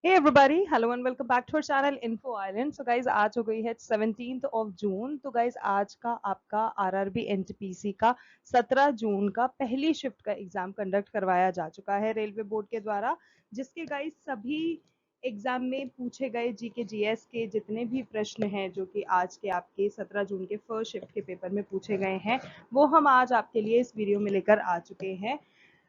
Hey everybody, hello and welcome back to our channel Info Island. So guys, आज हो गई है 17th of June. तो guys, आज का आपका RRB NTPC का 17 जून का पहली शिफ्ट का एग्जाम कंडक्ट करवाया जा चुका है रेलवे बोर्ड के द्वारा, जिसके गाइस सभी एग्जाम में पूछे गए जीके जीएस के जितने भी प्रश्न हैं जो कि आज के आपके 17 जून के फर्स्ट शिफ्ट के पेपर में पूछे गए हैं, वो हम आज आपके लिए इस वीडियो में लेकर आ चुके हैं।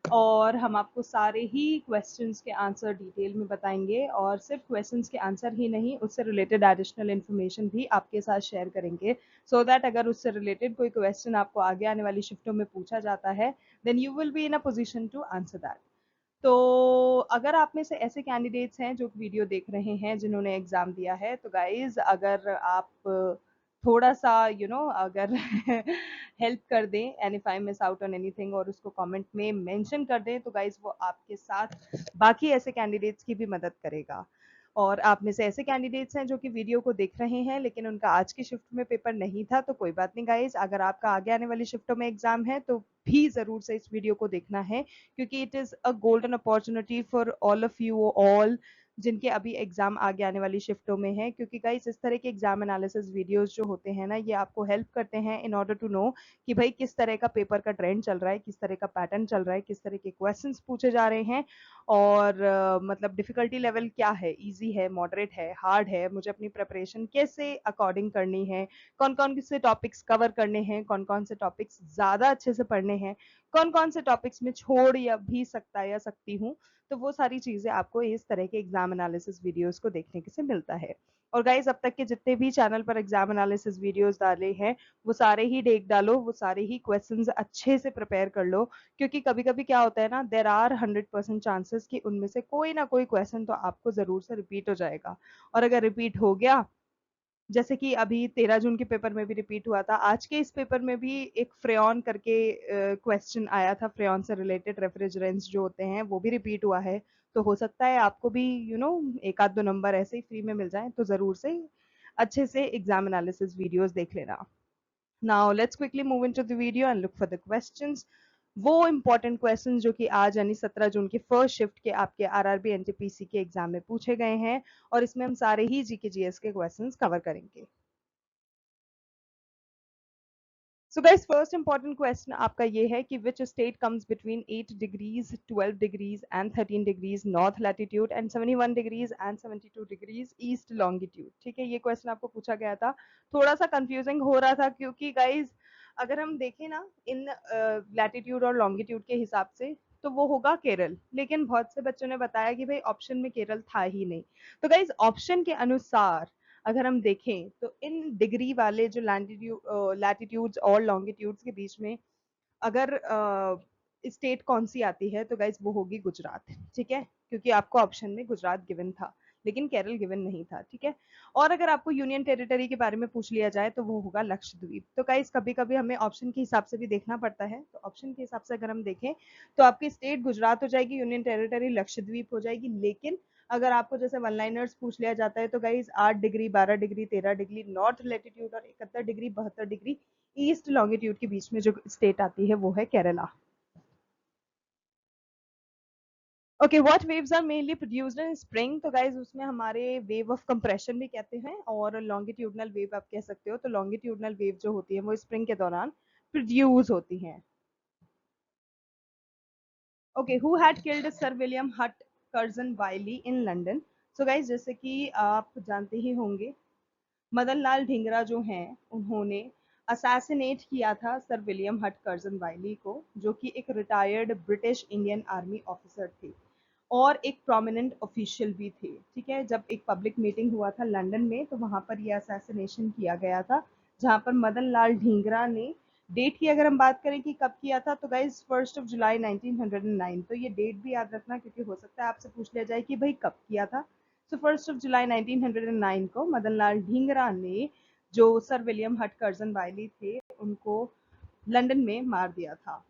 और हम आपको सारे ही क्वेश्चंस के आंसर डिटेल में बताएंगे और सिर्फ क्वेश्चंस के आंसर ही नहीं, उससे रिलेटेड एडिशनल इन्फॉर्मेशन भी आपके साथ शेयर करेंगे, सो दैट अगर उससे रिलेटेड कोई क्वेश्चन आपको आगे आने वाली शिफ्टों में पूछा जाता है, then you will be in a position to answer that. तो अगर आप में से ऐसे कैंडिडेट्स हैं जो वीडियो देख रहे हैं जिन्होंने एग्जाम दिया है, तो गाइज अगर आप थोड़ा सा अगर हेल्प कर दें and if I miss out on anything और उसको कमेंट में मेंशन कर दें, तो गाइज वो आपके साथ बाकी ऐसे कैंडिडेट्स की भी मदद करेगा। और आप में से ऐसे कैंडिडेट्स हैं जो कि वीडियो को देख रहे हैं लेकिन उनका आज की शिफ्ट में पेपर नहीं था, तो कोई बात नहीं गाइज, अगर आपका आगे आने वाली शिफ्टों में एग्जाम है तो भी जरूर से इस वीडियो को देखना है, क्योंकि it is a golden opportunity for all of you all जिनके अभी एग्जाम आगे आने वाली शिफ्टों में है। क्योंकि गाइस इस तरह के एग्जाम एनालिसिस वीडियोस जो होते हैं ना, ये आपको हेल्प करते हैं इन ऑर्डर टू नो कि भाई किस तरह का पेपर का ट्रेंड चल रहा है, किस तरह का पैटर्न चल रहा है, किस तरह के क्वेश्चंस पूछे जा रहे हैं, और मतलब डिफिकल्टी लेवल क्या है, इजी है, मॉडरेट है, हार्ड है, मुझे अपनी प्रिपरेशन कैसे अकॉर्डिंग करनी है, कौन कौन से टॉपिक्स कवर करने हैं, कौन कौन से टॉपिक्स ज्यादा अच्छे से पढ़ने हैं, कौन कौन से टॉपिक्स में छोड़ या भी सकता या सकती हूँ। तो वो सारी चीजें आपको इस तरह के एग्जाम एनालिसिस वीडियोस को देखने से मिलता है। और गाइज अब तक के जितने भी चैनल पर एग्जाम एनालिसिस वीडियोस डाले हैं, वो सारे ही देख डालो, वो सारे ही क्वेश्चंस अच्छे से प्रिपेयर कर लो, क्योंकि कभी कभी क्या होता है ना, देर आर 100% चांसेस कि उनमें से कोई ना कोई क्वेश्चन तो आपको जरूर से रिपीट हो जाएगा। और अगर रिपीट हो गया, जैसे कि अभी 13 जून के पेपर में भी रिपीट हुआ था, आज के इस पेपर में भी एक फ्रेयन करके क्वेश्चन आया था, फ्रेयन से रिलेटेड रेफ्रिजरेंट्स जो होते हैं वो भी रिपीट हुआ है। तो हो सकता है आपको भी एक आध दो नंबर ऐसे ही फ्री में मिल जाए, तो जरूर से अच्छे से एग्जाम एनालिसिस वीडियोस देख लेना। Now let's quickly move into the video and look for the questions. वो इंपॉर्टेंट क्वेश्चन जो कि आज यानी 17 जून के फर्स्ट शिफ्ट के आपके आरआरबी एनटीपीसी के एग्जाम में पूछे गए हैं, और इसमें हम सारे ही जीके जीएस के क्वेश्चंस कवर करेंगे। So guys, first important question आपका ये है कि which state comes between 8 degrees 12 degrees and 13 degrees north latitude and 71 degrees and 72 degrees east longitude. ठीक है, ये क्वेश्चन आपको पूछा गया था। थोड़ा सा कंफ्यूजिंग हो रहा था क्योंकि गाइज अगर हम देखें ना इन लैटिट्यूड और लॉन्गिट्यूड के हिसाब से, तो वो होगा केरल, लेकिन बहुत से बच्चों ने बताया कि भाई ऑप्शन में केरल था ही नहीं। तो गाइज ऑप्शन के अनुसार अगर हम देखें तो इन डिग्री वाले जो लैटिट्यूड्स और लॉन्गिट्यूड्स के बीच में अगर स्टेट कौन सी आती है, तो गाइज वो होगी गुजरात। ठीक है, क्योंकि आपको ऑप्शन में गुजरात गिवन था लेकिन केरल गिवन नहीं था। ठीक है, और अगर आपको यूनियन टेरिटरी के बारे में पूछ लिया जाए तो वो होगा लक्षद्वीप। तो गाइज कभी कभी हमें ऑप्शन के हिसाब से भी देखना पड़ता है, तो ऑप्शन के हिसाब से अगर हम देखें तो आपकी स्टेट गुजरात हो जाएगी, यूनियन टेरिटरी लक्षद्वीप हो जाएगी। लेकिन अगर आपको जैसे वन लाइनर्स पूछ लिया जाता है, तो guys 8 degree 12 degree 13 degree north latitude और 71 डिग्री 72 डिग्री ईस्ट लॉन्गिट्यूड के बीच में जो स्टेट आती है वो है Kerala. Okay, what waves are mainly produced in spring? तो गाइज उसमें हमारे वेव ऑफ कंप्रेशन भी कहते हैं और लॉन्गिट्यूडनल वेव आप कह सकते हो। तो लॉन्गिट्यूडनल वेव जो होती है वो स्प्रिंग के दौरान प्रोड्यूस होती हैं। Okay, who had killed sir William Hutt Curzon Wyllie in London? So guys जैसे कि आप जानते ही होंगे, मदन लाल ढींगरा जो हैं उन्होंने असैसिनेट किया था सर विलियम हट कर्जन वाइली को, जो कि एक retired British Indian army officer थे और एक प्रोमिनेंट ऑफिशियल भी थे। ठीक है, जब एक पब्लिक मीटिंग हुआ था लंदन में, तो वहां पर यह असैसिनेशन किया गया था, जहां पर मदन लाल ढींगरा ने, डेट की अगर हम बात करें कि कब किया था, तो गाइज 1 जुलाई 1909। तो ये डेट भी याद रखना क्योंकि हो सकता है आपसे पूछ लिया जाए कि भाई कब किया था। तो 1 जुलाई 1909 को मदन लाल ढींगरा ने, जो sir William Hutt Curzon Wyllie थे, उनको लंदन में मार दिया था।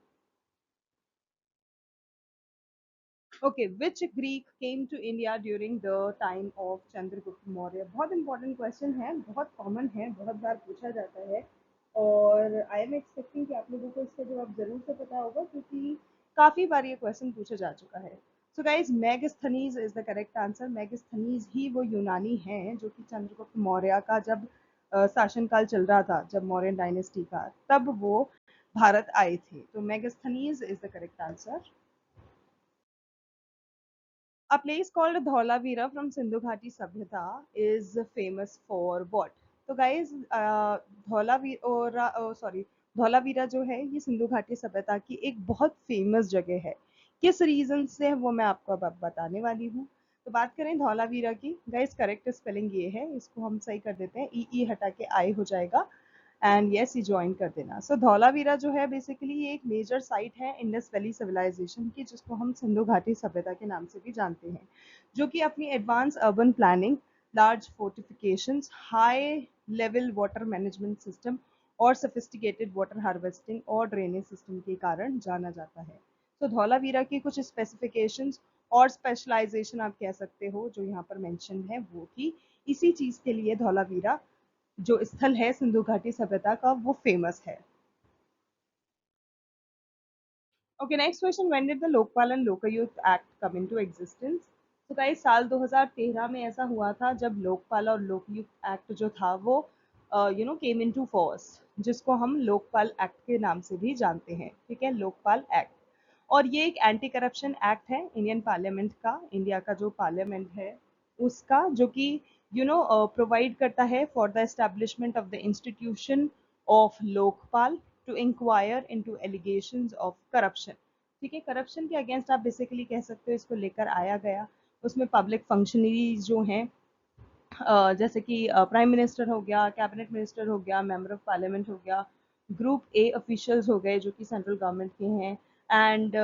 Okay, which Greek came to India during the time of Chandragupta Maurya? बहुत इंपॉर्टेंट क्वेश्चन है, बहुत कॉमन है, बहुत बार पूछा जाता है और आई एम एक्सपेक्टिंग कि आप लोगों को इसका जवाब जरूर से पता होगा क्योंकि काफी बार ये क्वेश्चन पूछा जा चुका है। So guys Megasthenes is the correct answer. Megasthenes ही वो यूनानी हैं जो कि चंद्रगुप्त मौर्य का जब शासनकाल चल रहा था, जब मौर्यन डायनेस्टी का, तब वो भारत आए थे। तो Megasthenes is the correct answer. A place called Dholavira from Sindhu Ghati Sabhyata is famous for what? तो guys, धौलावीरा जो है ये सिंधु घाटी सभ्यता की एक बहुत फेमस जगह है। किस रीजन से वो मैं आपको अब बताने वाली हूँ। तो बात करें धौलावीरा की, गाइस करेक्ट स्पेलिंग ये है, इसको हम सही कर देते हैं, ई हटा के आई हो जाएगा एंड यस ही ज्वाइन कर देना। सो धौलावीरा जो है बेसिकली ये एक मेजर साइट है इंडस वैली सिविलाइजेशन की, जिसको हम सिंधु घाटी सभ्यता के नाम से भी जानते हैं, जो कि अपनी advance urban planning, large fortifications, high level water management system और सोफिस्टिकेटेड वाटर हार्वेस्टिंग और ड्रेनेज सिस्टम के कारण जाना जाता है। तो धौलावीरा की कुछ स्पेसिफिकेशंस और स्पेशलाइजेशन आप कह सकते हो जो यहाँ पर मेंशन है, वो थी इसी चीज के लिए धौलावीरा जो स्थल है सिंधु घाटी सभ्यता का वो फेमस है। Okay, next question, when did the Lokpal and Lokayukta act come into existence? तो गाइस साल 2013 में ऐसा हुआ था जब लोकपाल और लोकयुक्त एक्ट जो था वो केम इनटू फोर्स, जिसको हम लोकपाल एक्ट के नाम से भी जानते हैं। ठीक है, लोकपाल एक्ट। और ये एक एंटी करप्शन एक्ट है इंडियन पार्लियामेंट का, इंडिया का जो पार्लियामेंट है उसका, जो कि प्रोवाइड करता है for the establishment of the institution of Lokpal to inquire into allegations of corruption. ठीक है, करप्शन के अगेंस्ट आप बेसिकली कह सकते हो इसको लेकर आया गया। उसमें पब्लिक फंक्शनरीज जो हैं, जैसे कि प्राइम मिनिस्टर हो गया, कैबिनेट मिनिस्टर हो गया, मेंबर ऑफ पार्लियामेंट हो गया, ग्रुप ए ऑफिशियल्स हो गए जो कि सेंट्रल गवर्नमेंट के हैं, एंड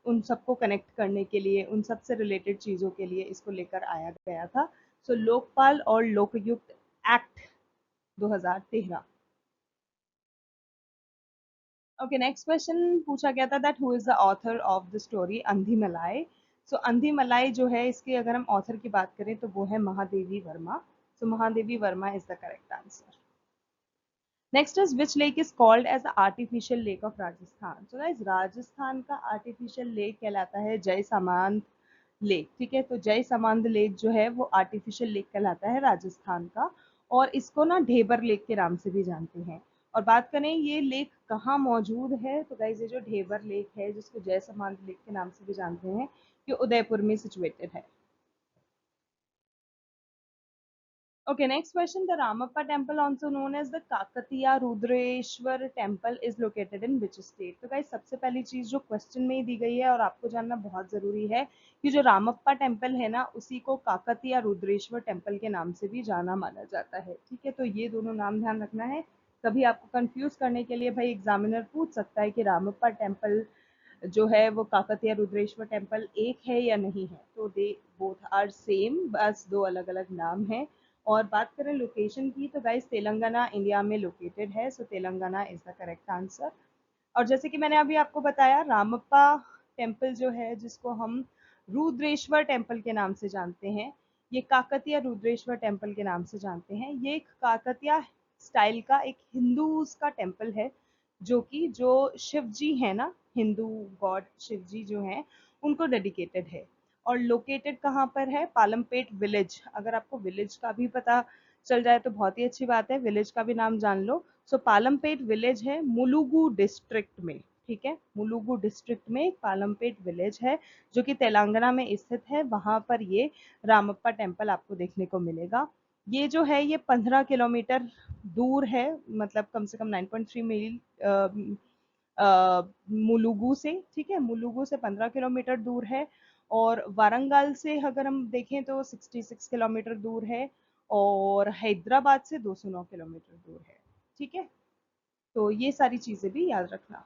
उन सबको कनेक्ट करने के लिए, उन सब से रिलेटेड चीज़ों के लिए इसको लेकर आया गया था। सो लोकपाल और Lokayukta act 2013। Okay, next question पूछा गया था that who is the author of the story अंधी मलाई? सो अंधी मलाई जो है इसके अगर हम ऑथर की बात करें तो वो है Mahadevi Verma. So Mahadevi Verma is the correct answer. Next is which lake is called as artificial lake of Rajasthan? तो गाइस राजस्थान का आर्टिफिशियल लेक कहलाता है जय समांत लेक। ठीक है, तो जय समांत लेक जो है वो आर्टिफिशियल लेक कहलाता है राजस्थान का, और इसको ना ढेबर लेक के नाम से भी जानते हैं। और बात करें ये लेक कहाँ मौजूद है, तो गाइस ये जो ढेबर लेक है जिसको जय समांत लेक के नाम से भी जानते हैं, ये उदयपुर में सिचुएटेड है। Okay, next question. The Ramappa temple, also known as the Kakatiya Rudreshwar temple, is located in which state? तो guys सबसे पहली चीज जो क्वेश्चन में ही दी गई है और आपको जानना बहुत जरूरी है कि जो रामप्पा टेम्पल है ना, उसी को काकतिया रुद्रेश्वर टेम्पल के नाम से भी जाना माना जाता है। ठीक है, तो ये दोनों नाम ध्यान रखना है। कभी आपको कंफ्यूज करने के लिए भाई एग्जामिनर पूछ सकता है कि रामप्पा टेम्पल जो है वो काकतिया रुद्रेश्वर टेम्पल एक है या नहीं है, तो दे बोथ आर सेम, बस दो अलग अलग नाम है। और बात करें लोकेशन की तो गाइस तेलंगाना इंडिया में लोकेटेड है, so Telangana is the correct answer. और जैसे कि मैंने अभी आपको बताया, रामप्पा टेम्पल जो है जिसको हम रुद्रेश्वर टेम्पल के नाम से जानते हैं, ये काकतिया रुद्रेश्वर टेम्पल के नाम से जानते हैं। ये एक काकतिया स्टाइल का एक हिंदूज का टेम्पल है, जो कि जो शिव जी है ना, हिंदू गॉड शिव जी जो हैं उनको डेडिकेटेड है। और लोकेटेड कहाँ पर है? पालमपेट विलेज। अगर आपको विलेज का भी पता चल जाए तो बहुत ही अच्छी बात है, विलेज का भी नाम जान लो। सो पालमपेट विलेज है मुलुगु डिस्ट्रिक्ट में। ठीक है, मुलुगु डिस्ट्रिक्ट में एक पालमपेट विलेज है जो कि तेलंगाना में स्थित है, वहां पर ये रामप्पा टेम्पल आपको देखने को मिलेगा। ये जो है ये 15 किलोमीटर दूर है, मतलब कम से कम 9.3 मील मुलुगु से। ठीक है, मुलुगु से 15 किलोमीटर दूर है, और वारंगल से अगर हम देखें तो 66 किलोमीटर दूर है, और हैदराबाद से 209 किलोमीटर दूर है। ठीक है, तो ये सारी चीजें भी याद रखना।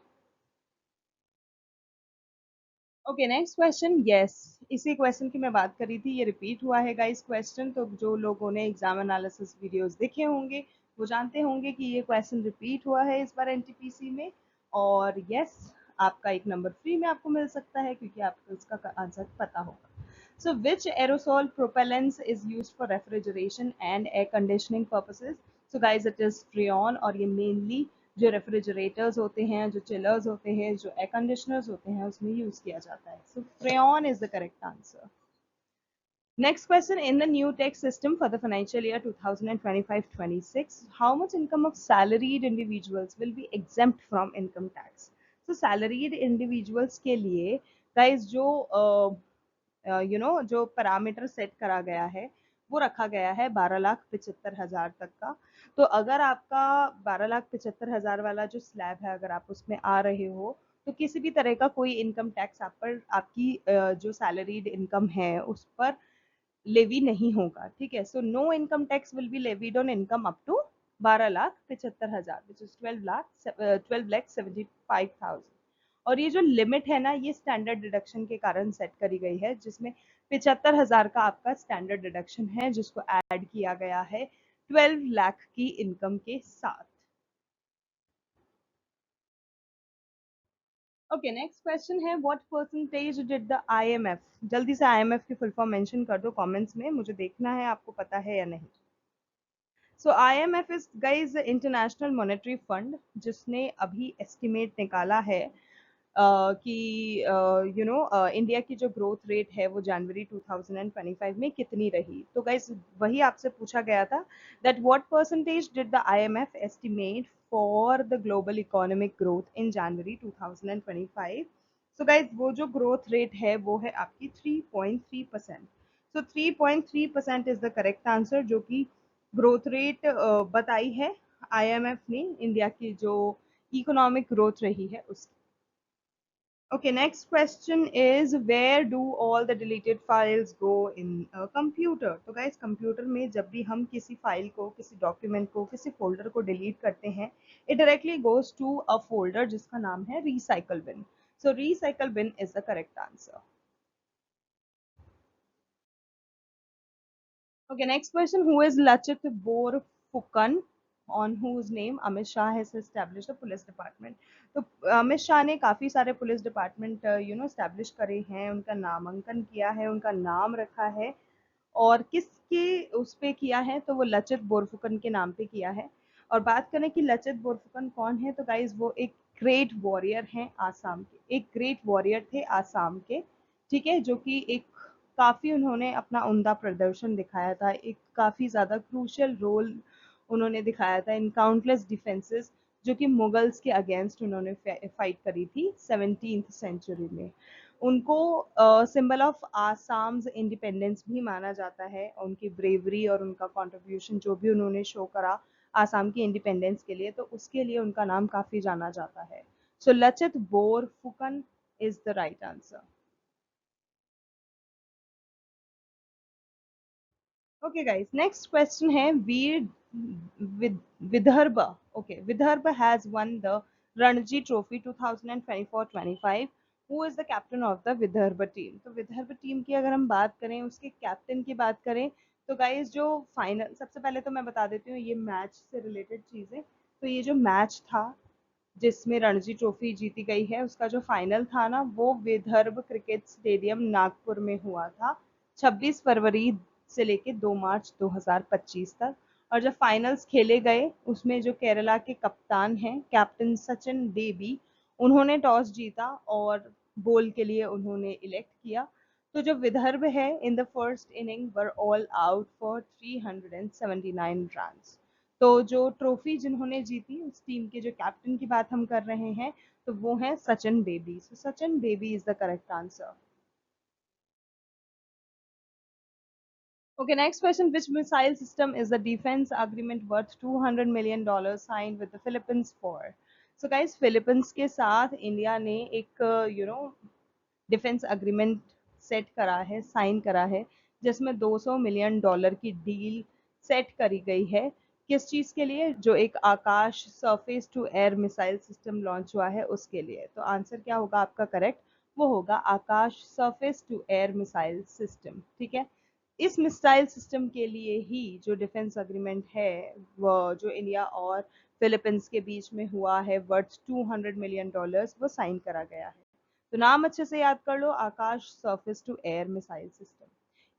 Okay, next question. यस, इसी क्वेश्चन की मैं बात कर रही थी, ये रिपीट हुआ है गाइस क्वेश्चन, तो जो लोगों ने एग्जाम एनालिसिस वीडियोस देखे होंगे वो जानते होंगे कि ये क्वेश्चन रिपीट हुआ है इस बार एनटीपीसी में। और यस, आपका एक नंबर फ्री में आपको मिल सकता है क्योंकि आपको इसका आंसर पता होगा। So which aerosol propellants is used for refrigeration and air conditioning purposes? So guys, it is Freon, और ये mainly जो रेफ्रिजरेटर्स होते हैं, जो चिलर्स होते हैं, जो एयर कंडीशनर्स होते हैं, उसमें यूज किया जाता है. So freon is the correct answer. Next question, in the new tax system for the financial year 2025-26, how much income of salaried individuals will be exempt from income tax? So salaried individuals के लिए guys जो जो parameter set करा गया है वो रखा गया है 12,75,000 तक का. तो अगर आपका 12,75,000 वाला जो स्लैब है अगर आप उसमें आ रहे हो तो किसी भी तरह का कोई इनकम टैक्स आप पर आपकी जो सैलरीड इनकम है उस पर लेवी नहीं होगा. ठीक है. So no income tax will be levied on income up to 12,75,000 which is 12,75,000. और ये जो लिमिट है ना ये स्टैंडर्ड डिडक्शन के कारण सेट करी गई है जिसमें 75,000 का आपका स्टैंडर्ड डिडक्शन है जिसको ऐड किया गया है 12 लाख की इनकम के साथ. ओके नेक्स्ट क्वेश्चन है what percentage did the IMF. जल्दी से आईएमएफ की फुल फॉर्म मेंशन कर दो कमेंट्स में, मुझे देखना है आपको पता है या नहीं. So IMF is guys International Monetary Fund जिसने अभी एस्टिमेट निकाला है कि इंडिया की जो ग्रोथ रेट है वो जनवरी 2025 में कितनी रही. तो गाइज वही आपसे पूछा गया था that what percentage did the IMF estimate for the global economic growth in January 2025. So guys वो जो ग्रोथ रेट है वो है आपकी 3.3%. सो 3.3% इज द करेक्ट आंसर जो कि ग्रोथ रेट बताई है आईएमएफ ने इंडिया की जो इकोनॉमिक ग्रोथ रही है उसकी. Okay, next question is where do all the deleted files go in a computer? तो guys कंप्यूटर में जब भी हम किसी फाइल को किसी डॉक्यूमेंट को किसी फोल्डर को डिलीट करते हैं it directly goes to a folder जिसका नाम है recycle bin. So recycle bin is the correct answer. Okay, next question. Who is Lachit Borphukan, on whose name Amit Shah has established a police department? तो अमित शाह ने काफी सारे police department establish करे हैं, उनका नामांकन किया है, उनका नाम रखा है. और किसके उस पे किया है तो वो लचित बोरफुकन के नाम पे किया है. और बात करें कि लचित बोरफुकन कौन है तो गाइज वो एक ग्रेट वॉरियर हैं आसाम के, एक ग्रेट वॉरियर थे आसाम के. ठीक है. जो कि एक काफ़ी उन्होंने अपना उम्दा प्रदर्शन दिखाया था, एक काफ़ी ज़्यादा क्रूशियल रोल उन्होंने दिखाया था इन काउंटलेस डिफेंसेस जो कि मुगल्स के अगेंस्ट उन्होंने फाइट करी थी 17th सेंचुरी में. उनको सिंबल ऑफ आसाम्स इंडिपेंडेंस भी माना जाता है. उनकी ब्रेवरी और उनका कंट्रीब्यूशन जो भी उन्होंने शो करा आसाम की इंडिपेंडेंस के लिए तो उसके लिए उनका नाम काफ़ी जाना जाता है. So Lachit Borphukan is the right answer. Okay, guys. Next question है Vidarbha. Okay, Vidarbha has won the Ranji Trophy 2024-25. Who is the captain of the Vidarbha team? तो विदर्भ टीम की अगर हम बात करें उसके कैप्टन की बात करें तो गाइस जो फाइनल सबसे पहले तो मैं बता देती हूँ ये मैच से रिलेटेड चीज़ें. तो ये जो मैच था जिसमें रणजी ट्रॉफी जीती गई है उसका जो फाइनल था ना वो विदर्भ क्रिकेट स्टेडियम नागपुर में हुआ था 26 फरवरी से लेके 2 मार्च 2025 तक. और जब फाइनल्स खेले गए उसमें जो केरला के कप्तान हैं कैप्टन सचिन बेबी उन्होंने टॉस जीता और बॉल के लिए उन्होंने इलेक्ट किया. तो जो विदर्भ है in the first inning were all out for 379 run. तो जो ट्रॉफी जिन्होंने जीती उस टीम के जो कैप्टन की बात हम कर रहे हैं तो वो है Sachin baby. So Sachin baby is the correct answer. Okay, next question. Which missile system is the defense agreement worth $200 million signed with the Philippines for? So guys, Philippines के साथ इंडिया ने एक डिफेंस अग्रीमेंट सेट करा है, sign करा है जिसमें $200 million की डील सेट करी गई है. किस चीज़ के लिए? जो एक Akash surface to air missile system launch हुआ है उसके लिए. तो आंसर क्या होगा आपका करेक्ट? वो होगा Akash surface to air missile system. ठीक है. इस मिसाइल सिस्टम के लिए ही जो डिफेंस अग्रीमेंट है वो जो इंडिया और फिलीपींस के बीच में हुआ है वर्थ $200 मिलियन वो साइन करा गया है. तो नाम अच्छे से याद कर लो Akash surface to air missile system.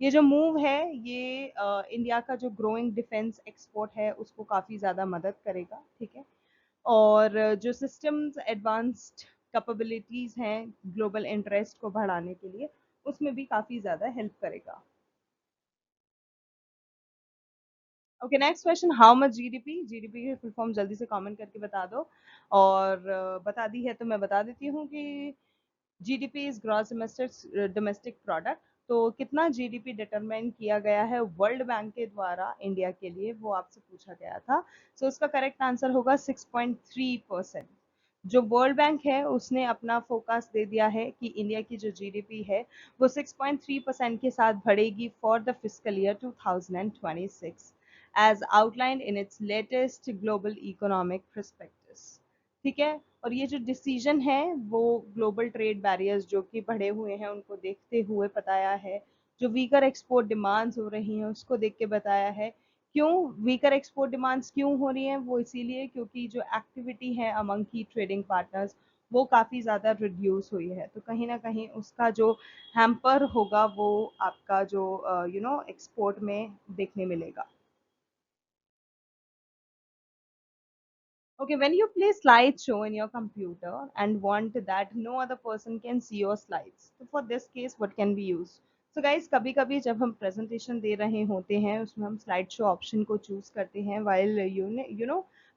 ये जो मूव है ये इंडिया का जो ग्रोइंग डिफेंस एक्सपोर्ट है उसको काफ़ी ज़्यादा मदद करेगा. ठीक है. और जो सिस्टम्स एडवांस्ड कैपेबिलिटीज हैं ग्लोबल इंटरेस्ट को बढ़ाने के लिए, उसमें भी काफ़ी ज़्यादा हेल्प करेगा। Okay, next question, how much GDP? GDP की फुल फॉर्म जल्दी से कमेंट करके बता दो, और बता दी है तो मैं बता देती हूँ कि GDP is gross domestic product. तो कितना जीडीपी डिटरमाइन किया गया है वर्ल्ड बैंक के द्वारा इंडिया के लिए, वो आपसे पूछा गया था। सो उसका करेक्ट आंसर होगा 6.3%। जो वर्ल्ड बैंक है उसने अपना फोकस दे दिया है कि इंडिया की जो जीडीपी है वो 6.3% के साथ बढ़ेगी for the fiscal year 2026 as outlined in its latest global economic prospects. ठीक है, और ये जो डिसीजन है वो ग्लोबल ट्रेड बैरियर्स जो कि बढ़े हुए हैं उनको देखते हुए बताया है, जो वीकर एक्सपोर्ट डिमांड्स हो रही हैं उसको देख के बताया है। क्यों वीकर एक्सपोर्ट डिमांड्स क्यों हो रही हैं? वो इसीलिए क्योंकि जो एक्टिविटी है अमंग की ट्रेडिंग पार्टनर्स वो काफ़ी ज़्यादा रिड्यूस हुई है, तो कहीं ना कहीं उसका जो हैम्पर होगा वो आपका जो एक्सपोर्ट में देखने मिलेगा। Okay, when you play slideshow in your computer and want that no other person can see your slides, so for this case, what can be used? So guys, कभी-कभी जब हम presentation दे रहे होते हैं, उसमें हम slideshow option को choose करते हैं while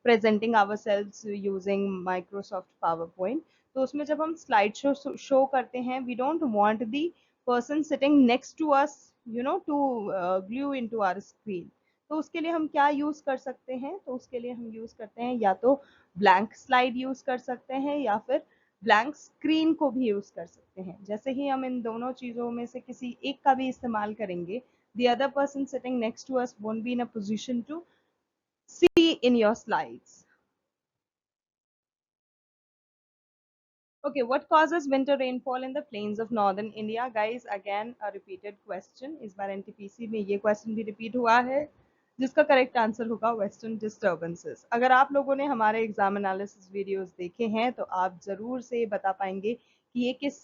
presenting ourselves using Microsoft PowerPoint. तो उसमें जब हम slideshow show करते हैं, we don't want the person sitting next to us, to glue into our screen. तो उसके लिए हम क्या यूज कर सकते हैं? तो उसके लिए हम यूज करते हैं या तो ब्लैंक स्लाइड यूज कर सकते हैं या फिर ब्लैंक स्क्रीन को भी यूज कर सकते हैं। जैसे ही हम इन दोनों चीजों में से किसी एक का भी इस्तेमाल करेंगे, the other person sitting next to us won't be in a position to see in your slides. Okay, what causes winter rainfall in the plains of northern India? Guys, again a repeated question. इस बार NTPC में ये question भी repeat हुआ है, जिसका correct answer होगा western disturbances. अगर आप लोगों ने हमारे एग्जाम एनालिसिस वीडियोस देखे हैं तो आप जरूर से बता पाएंगे कि ये किस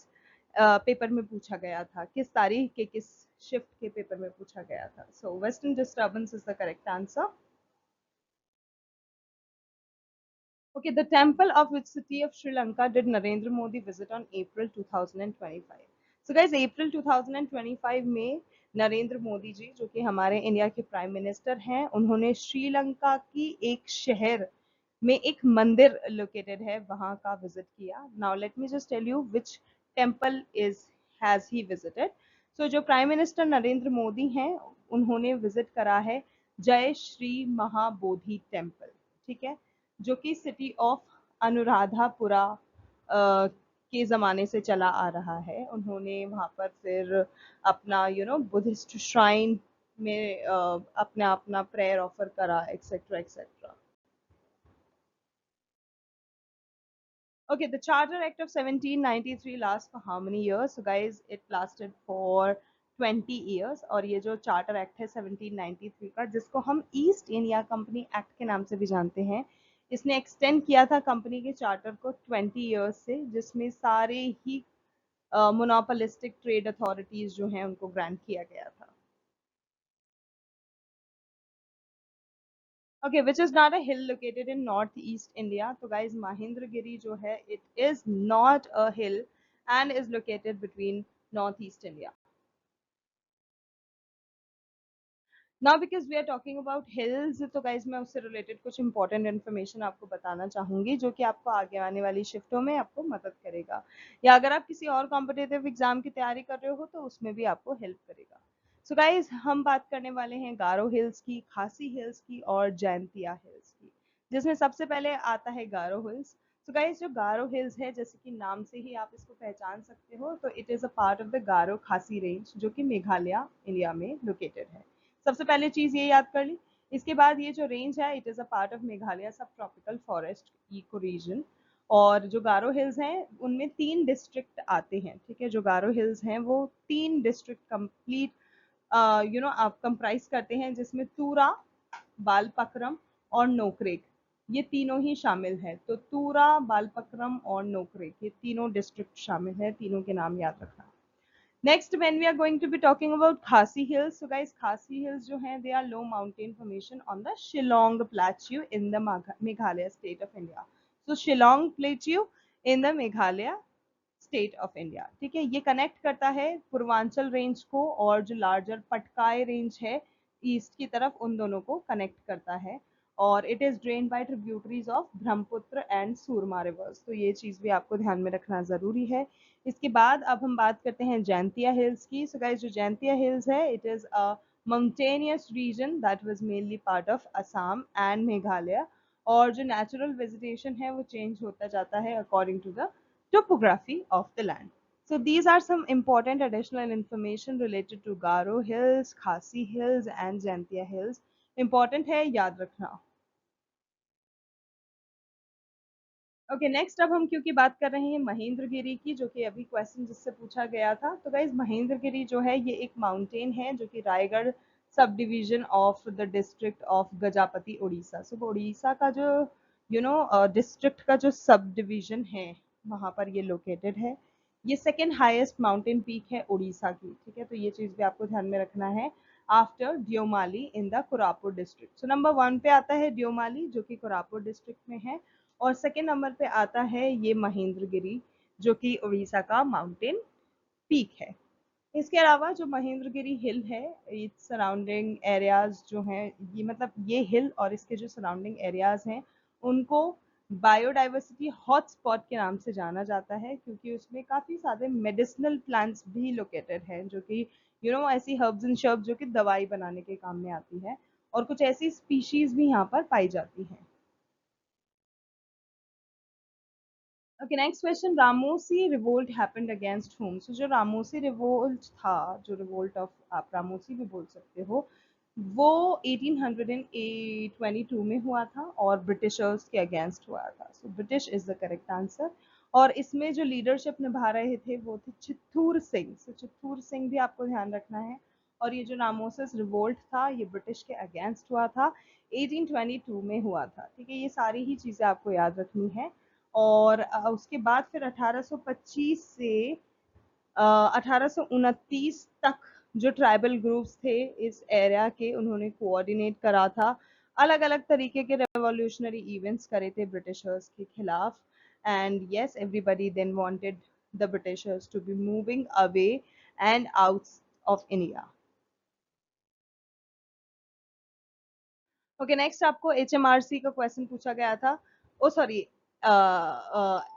पेपर में पूछा गया था, किस तारीख के किस शिफ्ट के पेपर में पूछा गया था। सो western disturbance is the correct answer. Okay, the temple of which city of Sri Lanka did Narendra Modi visit on April 2025? So guys, April 2025 में नरेंद्र मोदी जी जो कि हमारे इंडिया के प्राइम मिनिस्टर हैं, उन्होंने श्रीलंका की एक शहर में एक मंदिर लोकेटेड है वहां का विजिट किया। Now let me just tell you which temple is has he visited. So जो प्राइम मिनिस्टर नरेंद्र मोदी हैं उन्होंने विजिट करा है जय श्री महाबोधि टेम्पल। ठीक है, जो कि सिटी ऑफ अनुराधापुरा के ज़माने से चला आ रहा है। उन्होंने वहाँ पर फिर अपना बुद्धिस्ट श्राइन में अपना अपना प्रेयर ऑफर करा, etcetera etcetera. Okay, the Charter Act of 1793 lasts for how many years? So guys, it lasted for 20 years। और ये जो चार्टर एक्ट है 1793 का, जिसको हम ईस्ट इंडिया कंपनी एक्ट के नाम से भी जानते हैं, इसने एक्सटेंड किया था कंपनी के चार्टर को 20 इयर्स से, जिसमें सारे ही मोनोपोलिस्टिक ट्रेड अथॉरिटीज जो हैं उनको ग्रांट किया गया था। Okay, which is not a hill located in northeast India? तो guys, Mahendragiri जो है, it is not a hill and is located between northeast India. Now because we are talking about hills, तो guys मैं उससे related कुछ important information आपको बताना चाहूँगी जो कि आपको आगे आने वाली शिफ्टों में आपको मदद करेगा, या अगर आप किसी और कॉम्पिटिटिव एग्जाम की तैयारी कर रहे हो तो उसमें भी आपको हेल्प करेगा। सो गाइज, हम बात करने वाले हैं गारो हिल्स की, खासी हिल्स की और जैंतिया हिल्स की, जिसमें सबसे पहले आता है गारो हिल्स। तो गाइज, जो गारो हिल्स है, जैसे कि नाम से ही आप इसको पहचान सकते हो, तो it is a part of the Garo Khasi range जो कि मेघालय इंडिया में लोकेटेड है। सबसे पहले चीज़ ये याद कर ली। इसके बाद ये जो रेंज है, it is a part of Meghalaya सब ट्रॉपिकल फॉरेस्ट इको रीजन। और जो गारो हिल्स हैं उनमें 3 डिस्ट्रिक्ट आते हैं। ठीक है, जो गारो हिल्स हैं वो 3 डिस्ट्रिक्ट कंप्लीट आप कंप्राइज करते हैं, जिसमें तूरा, बालपक्रम और नोकरेक, ये तीनों ही शामिल है। तो तूरा, बालपक्रम और नोकरेक, ये तीनों डिस्ट्रिक्ट शामिल है। तीनों के नाम याद रखना। Next, when we are going to be talking about Khasi Hills, so guys, Khasi Hills जो हैं, they are low mountain formation on the Shillong Plateau in the Meghalaya state of India. So Shillong Plateau in the Meghalaya state of India, ठीक है। ये connect करता है Purvanchal range को और जो लार्जर पटकाई रेंज है ईस्ट की तरफ, उन दोनों को कनेक्ट करता है। और it is drain by tributaries of Brahmaputra and Surma rivers, तो ये चीज भी आपको ध्यान में रखना जरूरी है। इसके बाद अब हम बात करते हैं जैंतिया हिल्स की। सो गाइस, जो जैंतिया हिल्स है, it is a mountainous region that was mainly part of Assam and Meghalaya, और जो नेचुरल वेजिटेशन है वो चेंज होता जाता है according to the topography of the land. So these are some important additional information related to Garo Hills, Khasi Hills and Jaintia Hills. Important है, याद रखना। ओके, नेक्स्ट अब हम क्योंकि बात कर रहे हैं महेंद्रगिरी की, जो कि अभी क्वेश्चन जिससे पूछा गया था। तो गाइज, महेंद्रगिरी जो है ये एक माउंटेन है जो कि Raigarh sub division of the district of Gajapati Orissa. सो उड़ीसा का जो डिस्ट्रिक्ट का जो सब डिवीजन है वहाँ पर ये लोकेटेड है। ये सेकेंड हाईएस्ट माउंटेन पीक है उड़ीसा की, ठीक है। तो ये चीज भी आपको ध्यान में रखना है। After Deomali in the Koraput district, so number 1 पे आता है डियोमाली जो कि कोरापुट डिस्ट्रिक्ट में है, और सेकेंड नंबर पे आता है ये महेंद्रगिरी जो कि उड़ीसा का माउंटेन पीक है। इसके अलावा जो महेंद्रगिरी हिल है, इट्स सराउंडिंग एरियाज जो हैं, ये मतलब ये हिल और इसके जो सराउंडिंग एरियाज हैं उनको बायोडाइवर्सिटी हॉटस्पॉट के नाम से जाना जाता है, क्योंकि उसमें काफ़ी सारे मेडिसिनल प्लांट्स भी लोकेटेड हैं जो कि ऐसी हर्ब्स एंड शर्ब्स जो कि दवाई बनाने के काम में आती है, और कुछ ऐसी स्पीशीज भी यहाँ पर पाई जाती हैं। Okay, next question, Ramoshi revolt happened against whom? सो जो रामोसी रिवोल्ट था, जो रिवोल्ट ऑफ आप रामोसी भी बोल सकते हो, वो 1822 में हुआ था और ब्रिटिशर्स के अगेंस्ट हुआ था। So British is the correct answer. और इसमें जो लीडरशिप निभा रहे थे वो थे चित्तूर सिंह। सो चित्तूर सिंह भी आपको ध्यान रखना है। और ये जो रामोसिस रिवोल्ट था ये ब्रिटिश के अगेंस्ट हुआ था, 1822 में हुआ था, ठीक है। ये सारी ही चीज़ें आपको याद रखनी है। और उसके बाद फिर 1825 से 1829 तक जो ट्राइबल ग्रुप्स थे इस एरिया के, उन्होंने कोऑर्डिनेट करा था, अलग अलग तरीके के रेवोल्यूशनरी इवेंट्स करे थे ब्रिटिशर्स के खिलाफ। And yes, everybody then wanted the Britishers to be moving away and out of India. Okay, next आपको HMRC का क्वेश्चन पूछा गया था, ओ सॉरी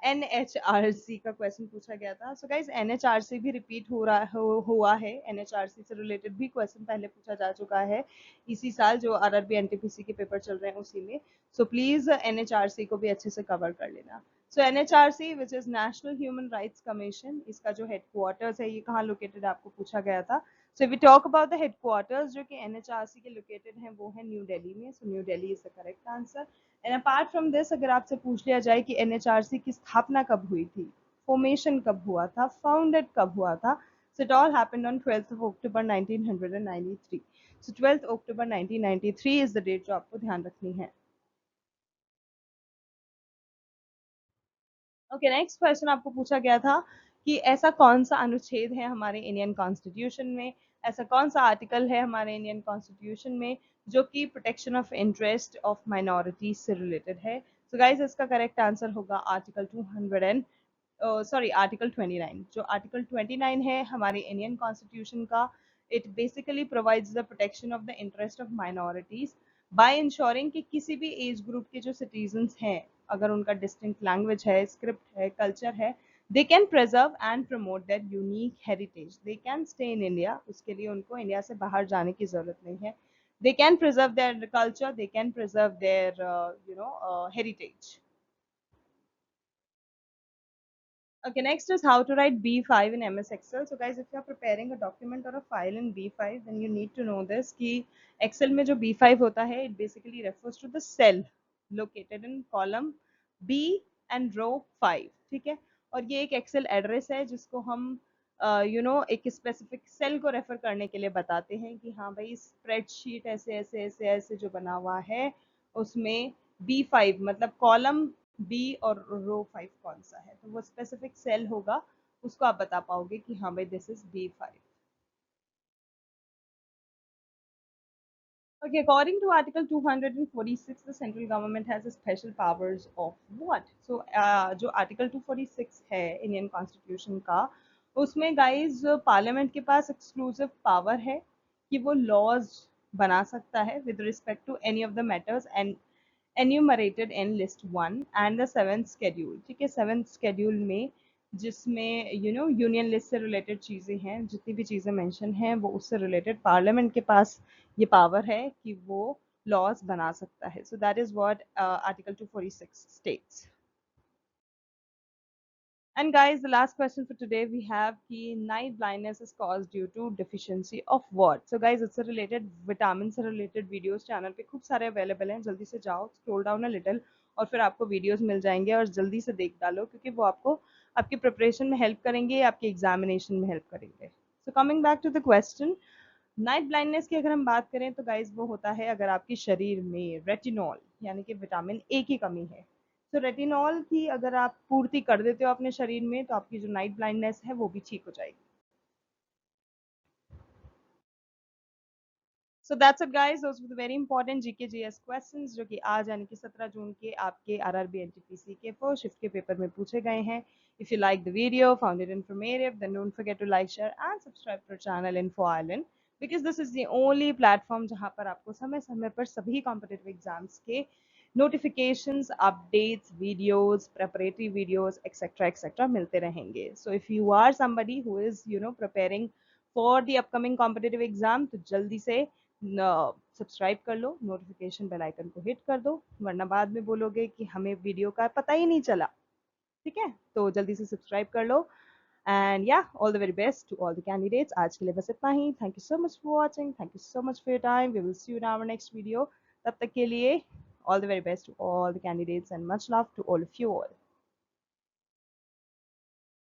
NHRC का क्वेश्चन पूछा गया था। सो गाइज, NHRC भी रिपीट हुआ है। NHRC से रिलेटेड भी क्वेश्चन पहले पूछा जा चुका है इसी साल, जो RRB NTPC के पेपर चल रहे हैं उसी में। सो प्लीज NHRC को भी अच्छे से कवर कर लेना। सो NHRC which is national human rights commission, इसका जो हेडक्वार्टर्स है ये कहाँ लोकेटेड आपको पूछा गया था। So if we talk about the headquarters जो कि NHRC के located हैं वो है न्यू दिल्ली में। So new Delhi is the correct answer. And apart from this, अगर आपसे पूछ लिया जाए कि NHRC की स्थापना कब हुई थी, फॉर्मेशन कब हुआ था, फाउंडेड कब हुआ था, so it all happened on 12th of October 1993. So 12th October 1993 is the date जो आपको ध्यान रखनी है। ओके, नेक्स्ट क्वेश्चन आपको पूछा गया था कि ऐसा कौन सा अनुच्छेद है हमारे इंडियन कॉन्स्टिट्यूशन में, ऐसा कौन सा आर्टिकल है हमारे इंडियन कॉन्स्टिट्यूशन में जो कि protection of interest of minorities से रिलेटेड है। सो गाइस, इसका करेक्ट आंसर होगा आर्टिकल 200 एंड आर्टिकल 29। जो आर्टिकल 29 है हमारे इंडियन कॉन्स्टिट्यूशन का, it basically provides the protection of the interest of minorities by ensuring कि किसी भी एज ग्रुप के जो सिटीजन्स हैं, अगर उनका डिस्टिंक्ट लैंग्वेज है, स्क्रिप्ट है, कल्चर है, they can preserve and promote that unique heritage, they can stay in India. उसके लिए उनको इंडिया से बाहर जाने की जरूरत नहीं है। They can preserve their culture, they can preserve there heritage. Okay, next is how to write B5 in MS Excel. So guys, if you are preparing a document or a file in B5, then you need to know this कि Excel में जो B5 होता है, it basically refers to the cell located in column B and row 5, ठीक है। और ये एक Excel एड्रेस है जिसको हम एक स्पेसिफिक सेल को रेफर करने के लिए बताते हैं कि हाँ भाई, स्प्रेडशीट ऐसे ऐसे ऐसे ऐसे जो बना हुआ है उसमें B5 मतलब कॉलम बी और रो 5 कौन सा है, तो वो स्पेसिफिक सेल होगा उसको आप बता पाओगे कि हाँ भाई this is B5. Okay, according to Article 246, the central government has a special powers of what? So, जो Article 246 है इंडियन कॉन्स्टिट्यूशन का, उसमें गाइज पार्लियामेंट के पास एक्सक्लूसिव पावर है कि वो लॉज बना सकता है with respect to any of the matters and enumerated in list 1 and the 7th schedule. ठीक है, 7th schedule में जिसमें यूनियन लिस्ट से रिलेटेड चीज़ें हैं, जितनी भी चीज़ें मेंशन हैं वो उससे रिलेटेड पार्लियामेंट के पास ये पावर है कि वो लॉज बना सकता है. So that is what article 246 states. And guys, the last question for today we have कि night blindness is caused due to deficiency of what? So guys, it's a related vitamin से related videos channel पे खूब सारे available हैं. जल्दी से जाओ, scroll down a little और फिर आपको videos मिल जाएंगे और जल्दी से देख डालो क्योंकि वो आपको आपकी preparation में help करेंगे, आपके examination में help करेंगे. So coming back to the question, night blindness की अगर हम बात करें तो गाइज वो होता है अगर आपके शरीर में रेटिनॉल यानी कि विटामिन ए की कमी है. तो रेटिनॉल की अगर आप पूर्ति कर देते हो अपने शरीर में तो आपकी जो नाइट ब्लाइंडनेस है वो भी ठीक हो जाएगी. So that's it guys, those were the very important GK GS questions जो कि आज यानी कि 17 जून के आपके आरआरबी एनटीपीसी के फर्स्ट शिफ्ट के पेपर में पूछे गए हैं. If you like the video, found it informative, then don't forget to like, share and subscribe to channel Info Island because this is the only platform जहां पर आपको समय समय पर सभी कॉम्पिटिटिव एग्जाम्स के notifications, updates, videos, preparatory videos, etc. मिलते रहेंगे. So if you are somebody who is preparing for the upcoming competitive exam तो जल्दी से सब्सक्राइब कर लो, नोटिफिकेशन बेल आइकन को हिट कर दो, वरना बाद में बोलोगे कि हमें वीडियो का पता ही नहीं चला. ठीक है, तो जल्दी से सब्सक्राइब कर लो. And yeah all the very best to all the candidates. आज के लिए बस इतना ही. Thank you so much for watching, thank you so much for your time. We will see you in our next video. तब तक के लिए all the very best to all the candidates and much love to all of you all.